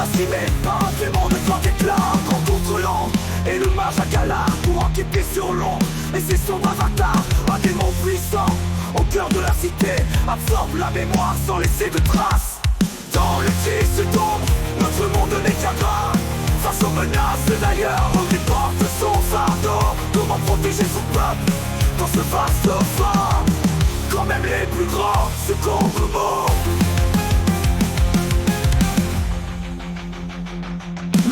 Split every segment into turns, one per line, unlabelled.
Assrimé par un démon de grand éclat, grand contre-langue et le mage à Galar pour enquêter sur l'ombre. Et c'est son avatar, un démon puissant au cœur de la cité, absorbe la mémoire sans laisser de traces. Dans le tissu d'ombre, notre monde n'est qu'un drap. Face aux menaces d'ailleurs, on déporte son fardeau. Comment protéger son peuple dans ce vaste phare? Quand même les plus grands succombent au mot.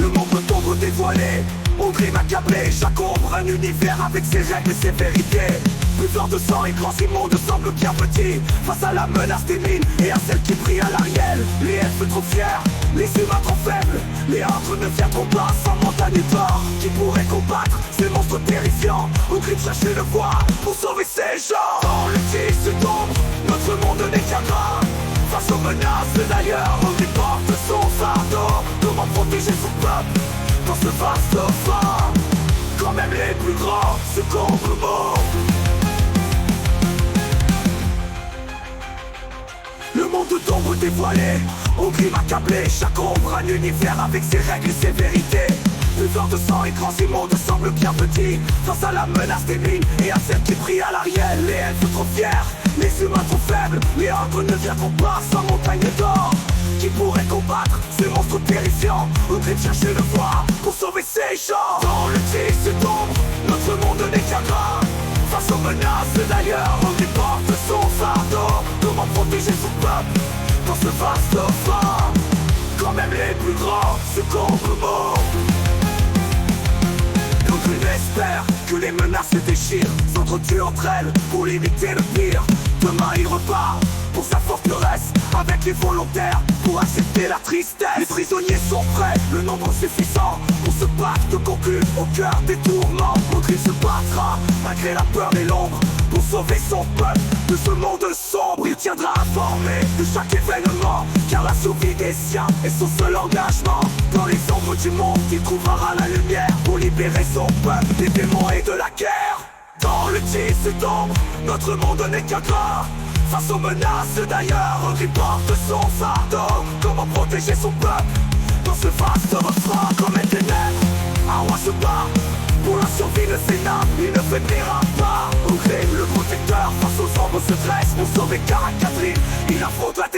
Le monde d'ombre dévoilé, au crime accablé, chaque ombre un univers avec ses règles et ses vérités. Plus fort de sang et grands immondes semblent bien petits face à la menace des mines et à celle qui brille à l'ariel. Les elfes trop fiers, les humains trop faibles, les arbres ne viendront pas sans montagne d'or. Qui pourrait combattre ces monstres terrifiants? Au cri de chercher le voie pour sauver ces gens. Dans le tissu d'ombre, notre monde n'est qu'un drap. Face aux menaces d'ailleurs, on déporte son fardeau. Comment protéger son peuple dans ce vaste phare? Quand même les plus grands succombent au mot. Le monde d'ombre dévoilé, au crime accablé, chaque ombre un univers avec ses règles et ses vérités. Plus fort de sang et grands immondes semblent bien petits face à la menace des mines et à celle qui brille à l'ariel. Les elfes trop fiers, les humains trop faibles, les arbres ne viendront pas sans montagne d'or. Qui pourrait combattre ces monstres terrifiants? Au cri de chercher le voie pour sauver ces gens. Dans le tissu d'ombre, notre monde n'est qu'un drap. Face aux menaces d'ailleurs, on déporte son fardeau. Comment protéger son peuple dans ce vaste phare? Quand même les plus grands succombent au mot. L'autre espère que les menaces se déchirent, s'entretuent entre elles pour limiter le pire. Demain il repart pour sa forteresse avec les volontaires pour accepter la tristesse. Les prisonniers sont prêts, le nombre suffisant pour ce pacte conclu au cœur des tourments. Contre il se battra malgré la peur et l'ombre pour sauver son peuple de ce monde sombre. Il tiendra informé de chaque événement, car la survie des siens est son seul engagement. Dans les ombres du monde, il trouvera la lumière pour libérer son peuple des démons et de la guerre. Dans le tissu d'ombre, notre monde n'est qu'un drap. Face aux menaces d'ailleurs, on déporte son fardeau. Comment protéger son peuple dans ce vaste refrain? Comme un ténèbres, un roi se bat pour la survie de ses nains, il ne faiblira pas. Au crime, le protecteur face aux ombres se dresse pour sauver Cara Catherine. Il affronte la